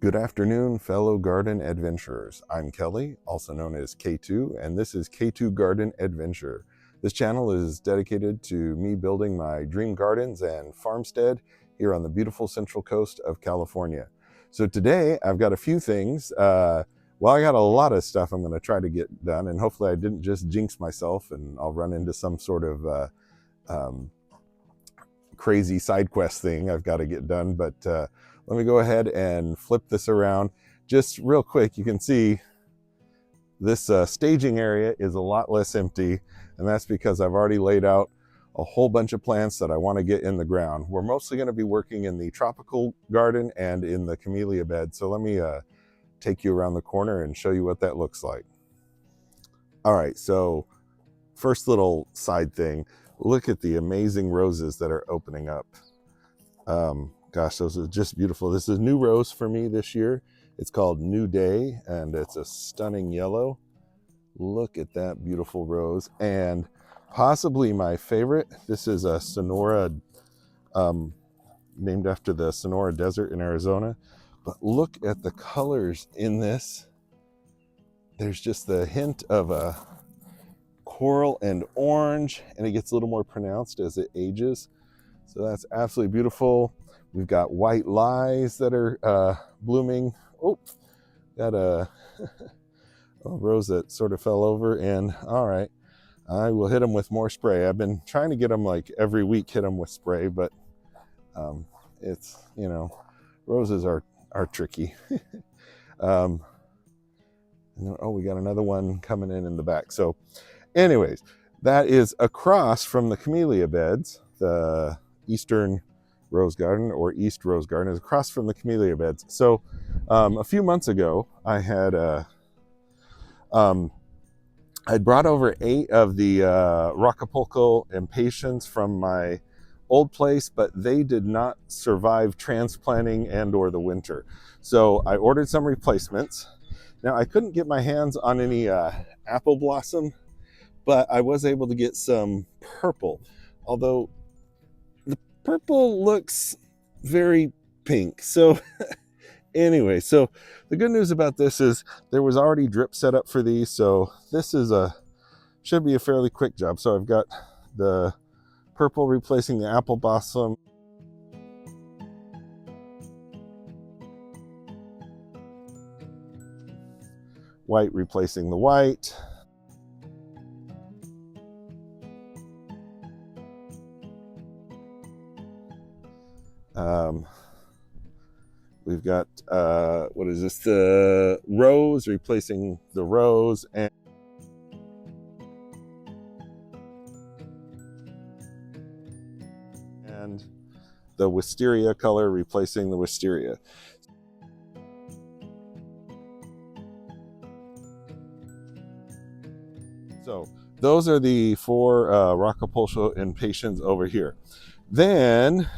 Good afternoon, fellow garden adventurers. I'm Kelly, also known as K2, and this is K2 Garden Adventure. This channel is dedicated to me building my dream gardens and farmstead here on the beautiful central coast of California. So today I've got a few things. I got a lot of stuff I'm going to try to get done, and hopefully I didn't just jinx myself and I'll run into some sort of crazy side quest thing I've got to get done. But let me go ahead and flip this around just real quick. You can see this staging area is a lot less empty, and that's because I've already laid out a whole bunch of plants that I want to get in the ground. We're mostly going to be working in the tropical garden and in the camellia bed. So let me take you around the corner and show you what that looks like. All right, so first little side thing, look at the amazing roses that are opening up. Gosh, those are just beautiful. This is a new rose for me this year. It's called New Day, and it's a stunning yellow. Look at that beautiful rose. And possibly my favorite, this is a Sonora, named after the Sonora Desert in Arizona. But look at the colors in this. There's just the hint of a coral and orange, and it gets a little more pronounced as it ages. So that's absolutely beautiful. We've got white lies that are blooming. Oh, got a rose that sort of fell over, and all right, I will hit them with more spray. I've been trying to get them like every week, hit them with spray, but it's, you know, roses are tricky. Oh, we got another one coming in the back. So anyways, that is across from the camellia beds. The Eastern Rose Garden, or East Rose Garden, is across from the camellia beds. So a few months ago, I had I'd brought over 8 of the Acapulco Impatiens from my old place, but they did not survive transplanting and or the winter. So I ordered some replacements. Now I couldn't get my hands on any apple blossom, but I was able to get some purple, although the purple looks very pink. So anyway, so the good news about this is there was already drip set up for these, so this is should be a fairly quick job. So I've got the purple replacing the apple blossom, white replacing the white, we've got what is this, the rose replacing the rose, and the wisteria color replacing the wisteria. So those are the 4 Acapulco Impatiens over here. Then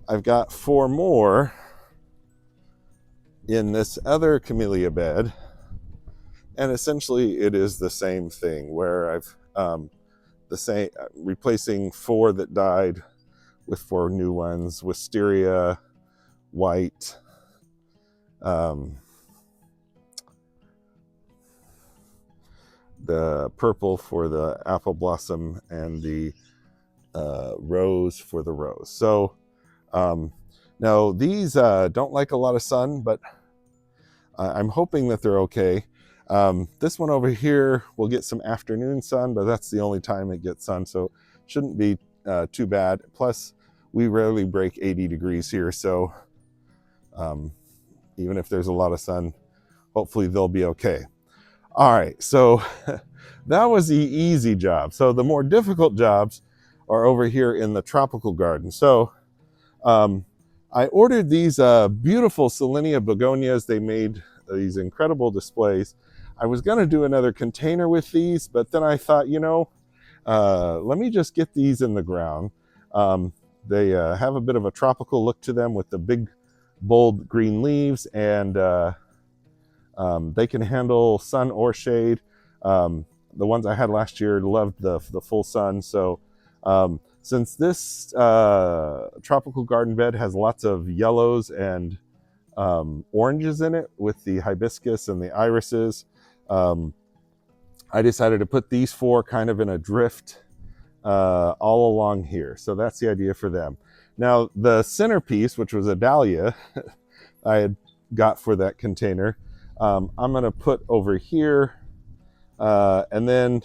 I've got 4 more in this other camellia bed, and essentially it is the same thing, where I've replacing 4 that died with 4 new ones: wisteria, white, the purple for the apple blossom, and the rose for the rose. So now these don't like a lot of sun, but I'm hoping that they're okay. This one over here will get some afternoon sun, but that's the only time it gets sun, so it shouldn't be too bad. Plus, we rarely break 80 degrees here, so even if there's a lot of sun, hopefully they'll be okay. All right, so that was the easy job. So the more difficult jobs are over here in the tropical garden. So I ordered these beautiful Selenia begonias. They made these incredible displays. I was going to do another container with these, but then I thought, you know, let me just get these in the ground. They have a bit of a tropical look to them with the big, bold green leaves, and they can handle sun or shade. The ones I had last year loved the full sun. So since this tropical garden bed has lots of yellows and oranges in it with the hibiscus and the irises. I decided to put these 4 kind of in a drift all along here. So that's the idea for them. Now the centerpiece, which was a dahlia I had got for that container, I'm going to put over here. And then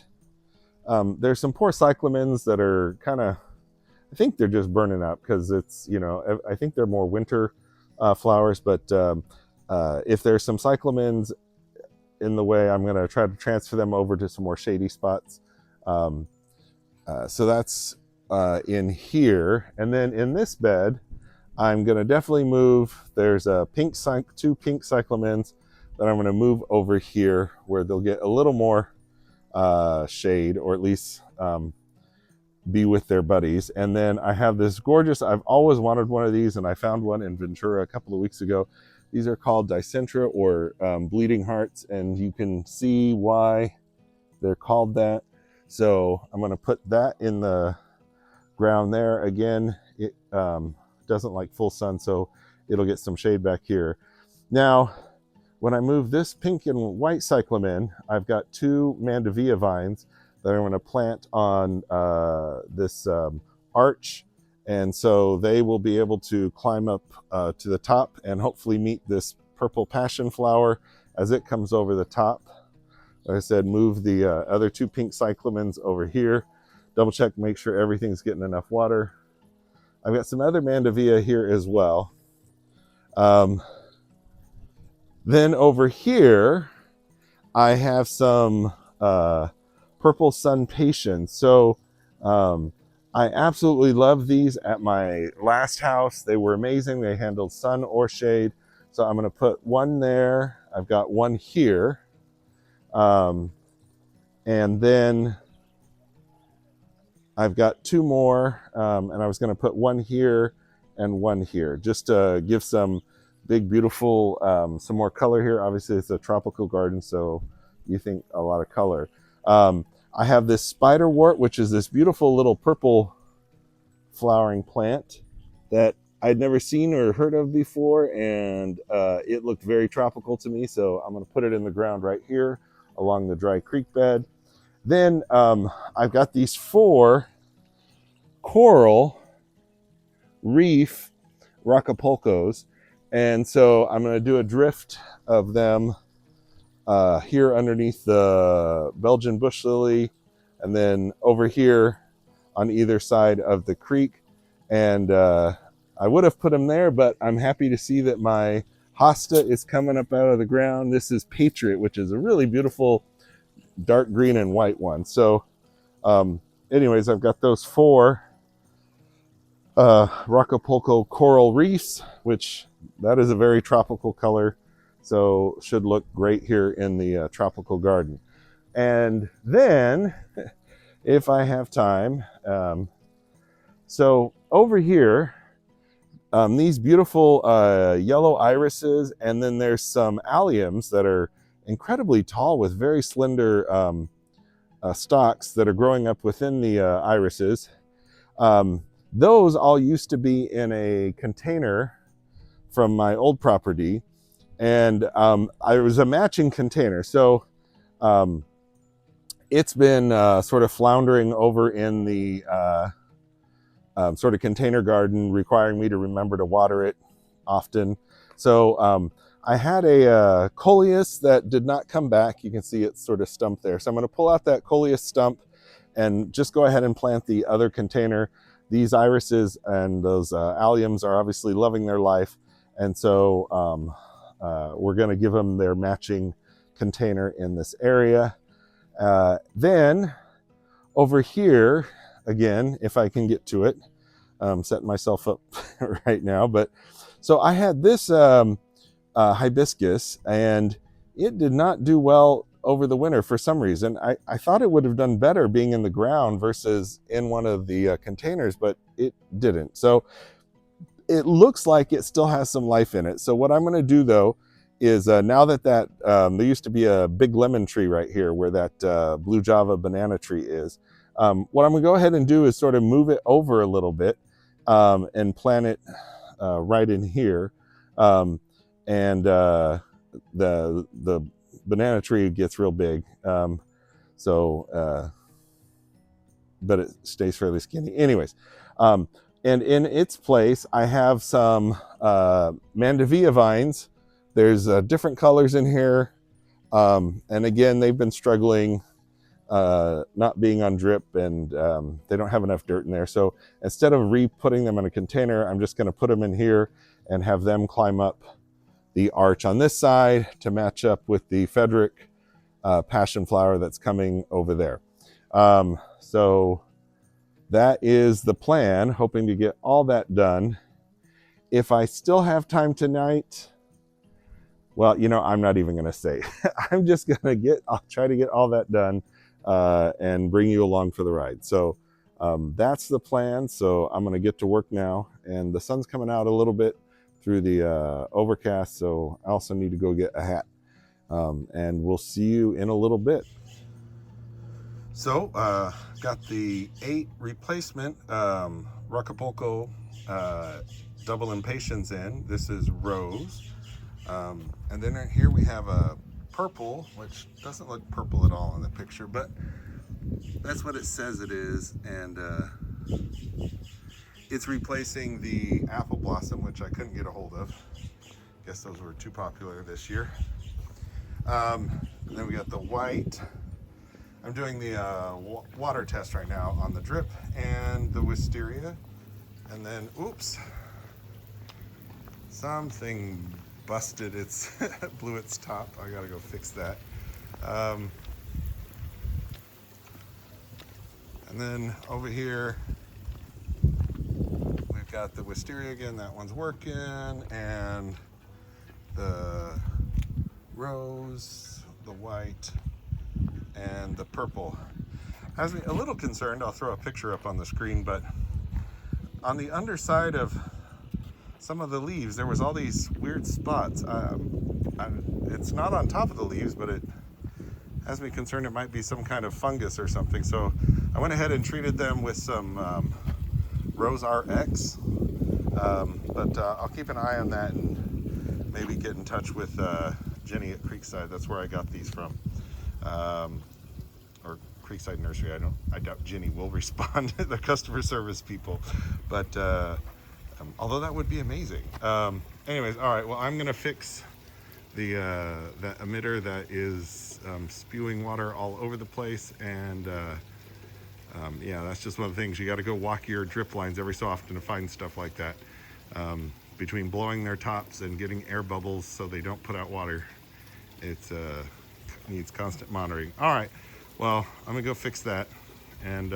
there's some poor cyclamens that are kind of, I think they're just burning up because it's, you know, I think they're more winter flowers. But if there's some cyclamens in the way, I'm going to try to transfer them over to some more shady spots. So that's in here. And then in this bed, I'm going to definitely move. There's a 2 pink cyclamens that I'm going to move over here where they'll get a little more shade, or at least be with their buddies. And then I have this gorgeous, I've always wanted one of these, and I found one in Ventura a couple of weeks ago. These are called Dicentra, or bleeding hearts, and you can see why they're called that. So I'm going to put that in the ground there. Again, it doesn't like full sun, so it'll get some shade back here. Now, when I move this pink and white cyclamen, I've got 2 Mandevilla vines that I'm going to plant on this arch. And so they will be able to climb up to the top and hopefully meet this purple passion flower as it comes over the top. Like I said, move the other 2 pink cyclamens over here. Double check, make sure everything's getting enough water. I've got some other Mandevilla here as well. Then over here, I have some purple sun patience. So I absolutely love these at my last house. They were amazing. They handled sun or shade. So I'm going to put one there. I've got one here. And then I've got 2 more. And I was going to put one here and one here, just to give some big, beautiful, some more color here. Obviously, it's a tropical garden, so you think a lot of color. I have this Spiderwort, which is this beautiful little purple flowering plant that I'd never seen or heard of before, and it looked very tropical to me, so I'm going to put it in the ground right here along the dry creek bed. Then I've got these 4 coral reef Rockapulcos, and so I'm going to do a drift of them here underneath the Belgian bush lily, and then over here on either side of the creek. And I would have put them there, but I'm happy to see that my hosta is coming up out of the ground. This is Patriot, which is a really beautiful dark green and white one. So anyways, I've got those 4 Rockapulco coral reefs, which that is a very tropical color, so should look great here in the tropical garden. And then if I have time, so over here, these beautiful yellow irises, and then there's some alliums that are incredibly tall with very slender stalks that are growing up within the irises. Those all used to be in a container from my old property, and I was a matching container. So it's been sort of floundering over in the sort of container garden, requiring me to remember to water it often. So I had a coleus that did not come back. You can see it's sort of stumped there. So I'm going to pull out that coleus stump and just go ahead and plant the other container. These irises and those alliums are obviously loving their life. And so we're going to give them their matching container in this area. Then over here, again, if I can get to it, I'm setting myself up right now. But so I had this hibiscus, and it did not do well over the winter for some reason. I thought it would have done better being in the ground versus in one of the containers, but it didn't. So it looks like it still has some life in it. So what I'm going to do though is now that there used to be a big lemon tree right here where that blue Java banana tree is, what I'm going to go ahead and do is sort of move it over a little bit and plant it right in here. and the banana tree gets real big. But it stays fairly skinny. Anyways, and in its place, I have some Mandevilla vines. There's different colors in here. And again, they've been struggling not being on drip, and they don't have enough dirt in there. So instead of re-putting them in a container, I'm just going to put them in here and have them climb up the arch on this side to match up with the Frederick passion flower that's coming over there. So that is the plan, hoping to get all that done. If I still have time tonight, well, you know, I'm not even going to say. I'm just going to I'll try to get all that done and bring you along for the ride. So that's the plan. So I'm going to get to work now, and the sun's coming out a little bit through the overcast. So I also need to go get a hat, and we'll see you in a little bit. So got the 8 replacement Rucapulco double Impatiens in. This is Rose. And then here we have a purple, which doesn't look purple at all in the picture, but that's what it says it is. And it's replacing the apple blossom, which I couldn't get a hold of. Guess those were too popular this year. And then we got the white. I'm doing the water test right now on the drip and the wisteria. And then, oops, something busted its blew its top. I gotta go fix that. And then over here we've got the wisteria again. That one's working, and the rose, the white, and the purple. Has me a little concerned. I'll throw a picture up on the screen, but on the underside of some of the leaves, there was all these weird spots. It's not on top of the leaves, but it has me concerned it might be some kind of fungus or something. So I went ahead and treated them with some Rose RX, but I'll keep an eye on that and maybe get in touch with Jenny at Creekside. That's where I got these from, or Creekside Nursery. I doubt Jenny will respond to the customer service people, but although that would be amazing. Anyways, all right, well, I'm gonna fix the that emitter that is spewing water all over the place, and yeah, that's just one of the things. You got to go walk your drip lines every so often to find stuff like that. Between blowing their tops and getting air bubbles so they don't put out water, it needs constant monitoring. All right, well, I'm gonna go fix that, and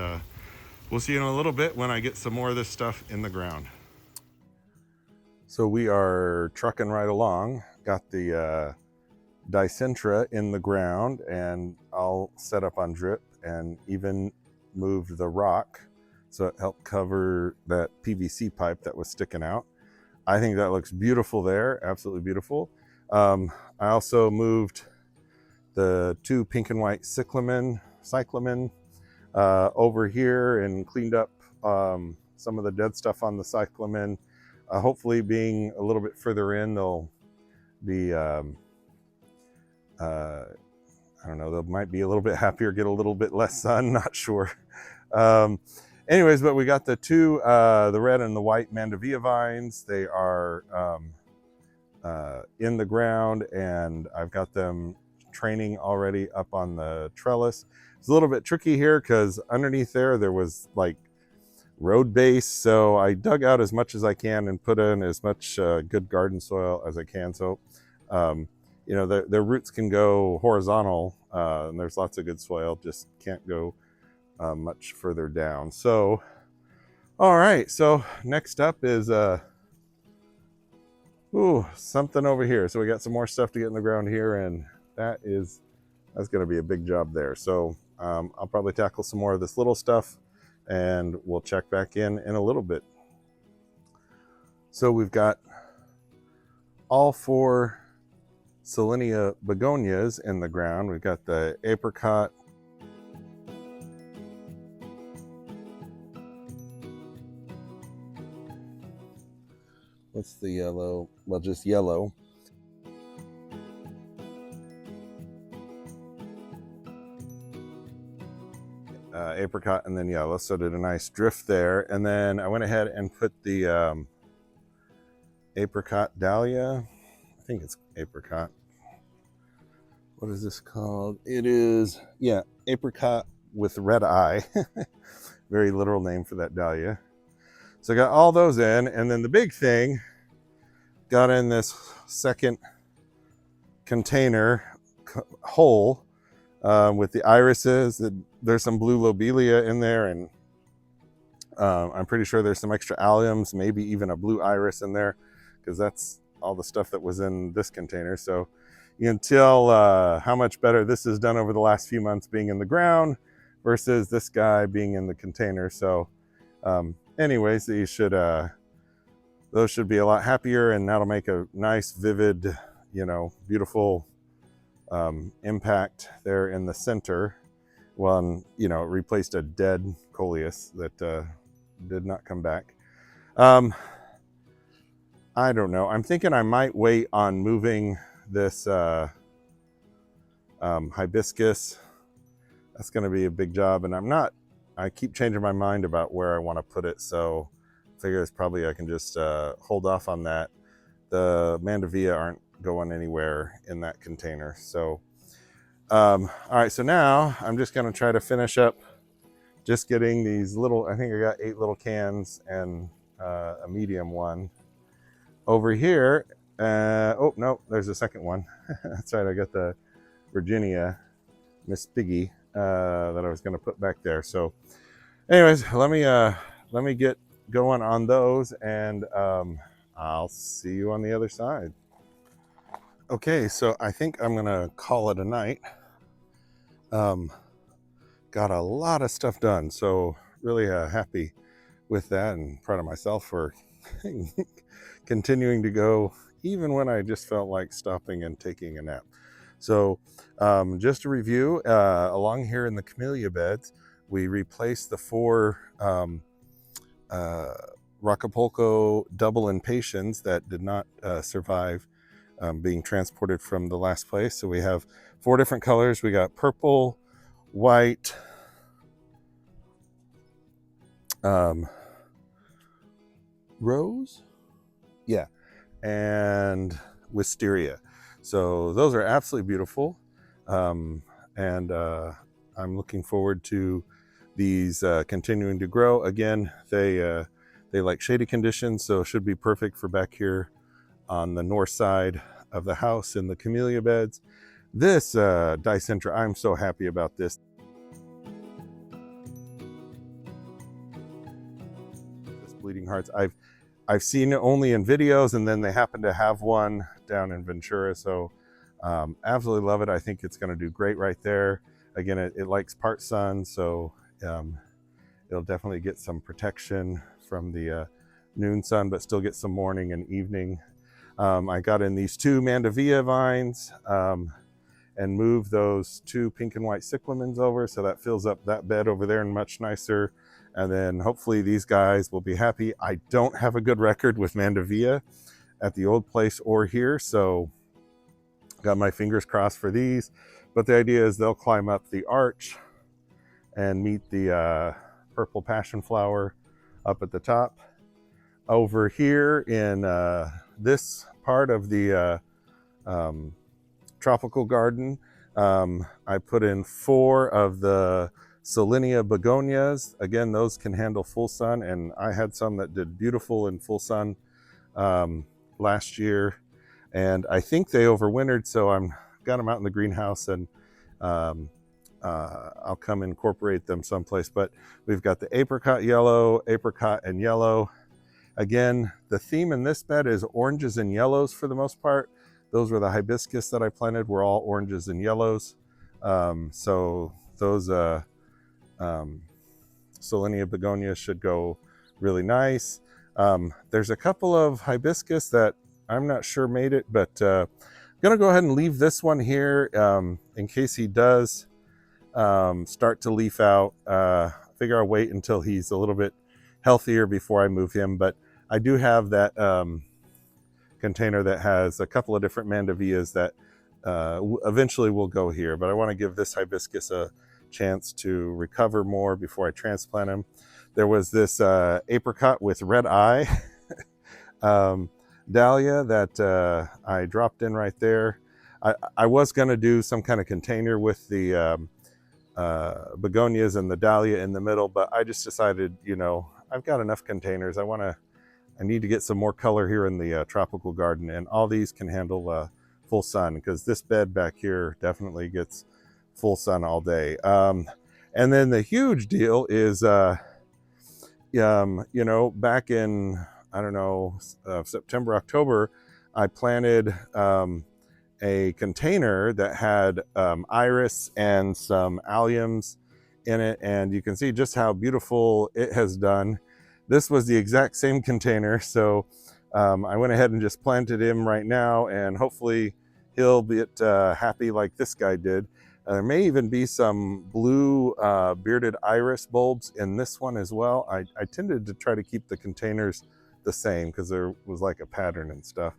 we'll see you in a little bit when I get some more of this stuff in the ground. So we are trucking right along. Got the Dicentra in the ground, and I'll set up on drip, and even moved the rock so it helped cover that PVC pipe that was sticking out. I think that looks beautiful there, absolutely beautiful. I also moved the 2 pink and white cyclamen over here and cleaned up some of the dead stuff on the cyclamen. Hopefully, being a little bit further in, they'll be, I don't know, they might be a little bit happier, get a little bit less sun, not sure. Anyways, but we got the 2, the red and the white Mandevilla vines. They are in the ground, and I've got them training already up on the trellis. It's a little bit tricky here because underneath there was like road base, so I dug out as much as I can and put in as much good garden soil as I can. So you know, their roots can go horizontal, and there's lots of good soil, just can't go much further down. So all right, so next up is something over here. So we got some more stuff to get in the ground here, and that's going to be a big job there. So I'll probably tackle some more of this little stuff, and we'll check back in a little bit. So we've got all 4 Selenia begonias in the ground. We've got the apricot, what's the yellow? Well, just yellow. apricot and then yellow, so did a nice drift there. And then I went ahead and put the apricot dahlia. I think it's apricot. What is this called? It is, yeah, apricot with red eye. Very literal name for that dahlia. So I got all those in, and then the big thing got in this second container hole with the irises. There's some blue lobelia in there, and I'm pretty sure there's some extra alliums, maybe even a blue iris in there, because that's all the stuff that was in this container. So you can tell how much better this is done over the last few months being in the ground versus this guy being in the container. So anyways, those should be a lot happier, and that'll make a nice, vivid, beautiful impact there in the center. Well, it replaced a dead coleus that did not come back. I don't know. I'm thinking I might wait on moving this hibiscus. That's going to be a big job, and I keep changing my mind about where I want to put it, so I figure it's probably I can just hold off on that. The Mandevilla aren't going anywhere in that container. So all right, so now I'm just going to try to finish up just getting these little, I think I got 8 little cans and a medium one over here. Oh no, there's a second one. That's right, I got the Bergenia Miss Piggy that I was going to put back there. So anyways, let me get going on those, and I'll see you on the other side. Okay, so I think I'm gonna call it a night. Got a lot of stuff done, so really happy with that, and proud of myself for continuing to go even when I just felt like stopping and taking a nap. So just to review, along here in the camellia beds, we replaced the 4 Rockapolco double Impatiens that did not survive being transported from the last place. So we have 4 different colors. We got purple, white, rose, yeah, and wisteria. So those are absolutely beautiful, and I'm looking forward to these continuing to grow. Again, they like shady conditions, so it should be perfect for back here on the north side of the house in the camellia beds. This Dicentra, I'm so happy about this. This Bleeding Hearts, I've seen it only in videos, and then they happen to have one down in Ventura, so absolutely love it. I think it's going to do great right there. Again, it likes part sun, so it'll definitely get some protection from the noon sun, but still get some morning and evening. I got in these 2 Mandevilla vines and moved those 2 pink and white cyclamens over, so that fills up that bed over there and much nicer. And then hopefully these guys will be happy. I don't have a good record with Mandevilla at the old place or here, so got my fingers crossed for these. But the idea is they'll climb up the arch and meet the purple passion flower up at the top. Over here in this part of the tropical garden, I put in 4 of the Solenia begonias. Again, those can handle full sun, and I had some that did beautiful in full sun last year, and I think they overwintered, so I'm got them out in the greenhouse, and I'll come incorporate them someplace. But we've got the apricot yellow, apricot and yellow. Again, the theme in this bed is oranges and yellows for the most part. Those were the hibiscus that I planted, were all oranges and yellows. So those Solenia begonias should go really nice. There's a couple of hibiscus that I'm not sure made it, but I'm gonna go ahead and leave this one here in case he does start to leaf out. Figure I'll wait until he's a little bit healthier before I move him, but I do have that container that has a couple of different Mandevillas that eventually will go here, but I want to give this hibiscus a chance to recover more before I transplant them. There was this apricot with red eye dahlia that I dropped in right there. I was going to do some kind of container with the begonias and the dahlia in the middle, but I just decided, you know, I've got enough containers. I need to get some more color here in the tropical garden, and all these can handle full sun, because this bed back here definitely gets full sun all day. And then the huge deal is, you know, back in, I don't know, September, October, I planted a container that had iris and some alliums in it, and you can see just how beautiful it has done. This was the exact same container, so I went ahead and just planted him right now, and hopefully he'll be happy like this guy did. There may even be some blue bearded iris bulbs in this one as well. I tended to try to keep the containers the same because there was like a pattern and stuff.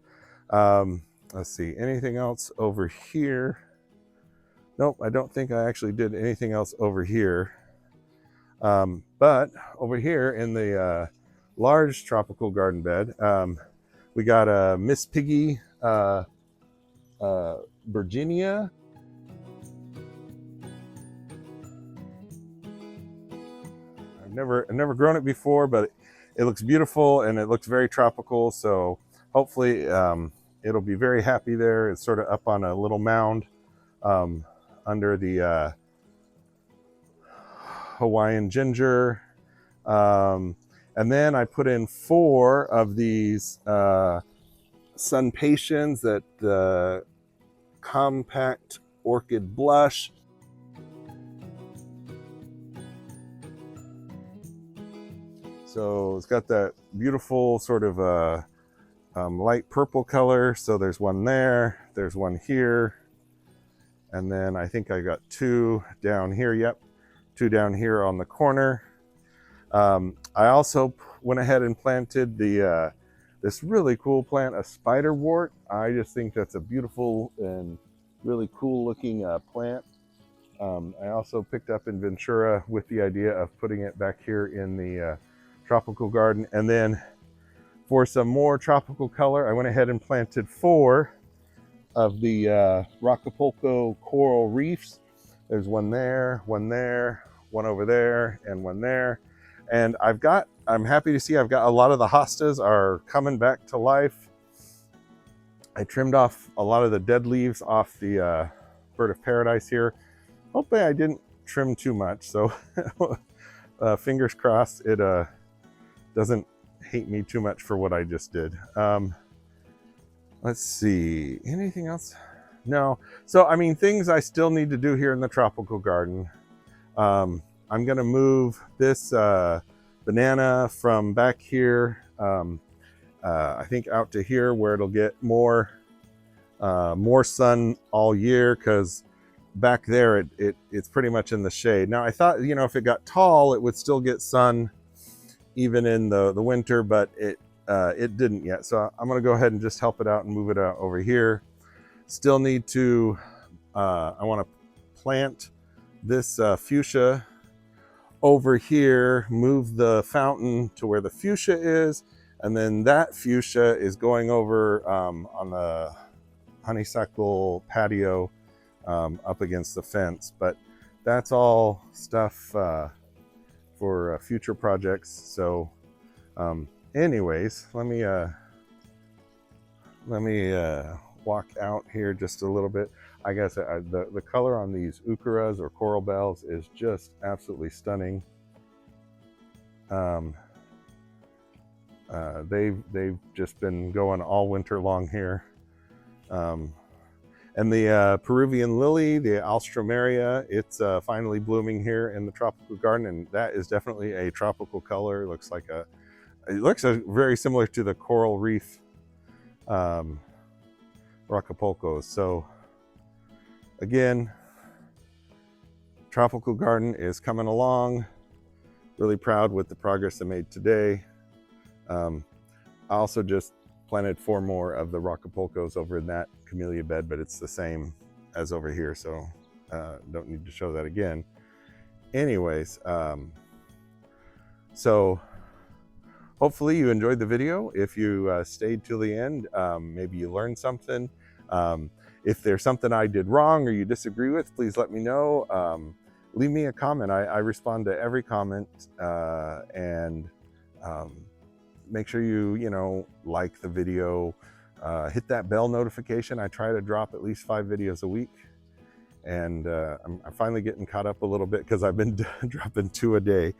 Let's see, anything else over here? Nope, I don't think I actually did anything else over here. But over here in the large tropical garden bed, we got a Miss Piggy Bergenia. I've never grown it before, but it looks beautiful and it looks very tropical. So hopefully it'll be very happy there. It's sort of up on a little mound under the Hawaiian ginger. And then I put in 4 of these sun patiens, that compact orchid blush. So it's got that beautiful sort of light purple color. So there's one there, there's one here, and then I think I got 2 down here. Yep, 2 down here on the corner. I also went ahead and planted the this really cool plant, a Spiderwort. I just think that's a beautiful and really cool looking plant. I also picked up in Ventura with the idea of putting it back here in the tropical garden. And then for some more tropical color, I went ahead and planted 4 of the Rockapulco coral reefs. There's one there, one over there, and one there. And I'm happy to see I've got a lot of the hostas are coming back to life. I trimmed off a lot of the dead leaves off the bird of paradise here. Hopefully I didn't trim too much, so fingers crossed it doesn't hate me too much for what I just did. Let's see, anything else? No. So, I mean, things I still need to do here in the tropical garden. I'm gonna move this banana from back here, I think out to here where it'll get more sun all year, because back there it's pretty much in the shade. Now I thought, you know, if it got tall, it would still get sun even in the winter, but it didn't yet. So I'm gonna go ahead and just help it out and move it out over here. Still need to, I wanna plant this fuchsia over here, move the fountain to where the fuchsia is, and then that fuchsia is going over on the honeysuckle patio up against the fence. But that's all stuff for future projects. So anyways, let me walk out here just a little bit. I guess the color on these eucharas or coral bells is just absolutely stunning. They've just been going all winter long here. And the Peruvian lily, the Alstroemeria, it's finally blooming here in the tropical garden, and that is definitely a tropical color. It looks like it looks very similar to the coral reef Rockapulcos. So again, tropical garden is coming along. Really proud with the progress I made today. I also just planted 4 more of the Rockapulcos over in that camellia bed, but it's the same as over here, so don't need to show that again. anyways, so hopefully you enjoyed the video. If you stayed till the end, maybe you learned something. If there's something I did wrong or you disagree with, please let me know. Leave me a comment. I respond to every comment, and make sure you like the video, hit that bell notification. I try to drop at least 5 videos a week, and I'm finally getting caught up a little bit because I've been dropping 2 a day.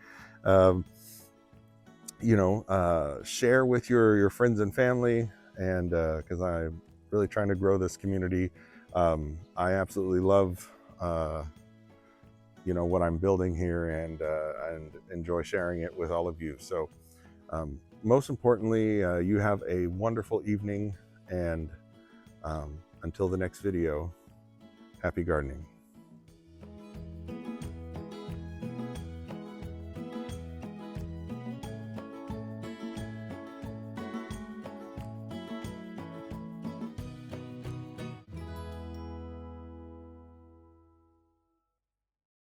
Share with your friends and family, and because I'm really trying to grow this community. I absolutely love what I'm building here, and enjoy sharing it with all of you. So most importantly, you have a wonderful evening, and until the next video, happy gardening.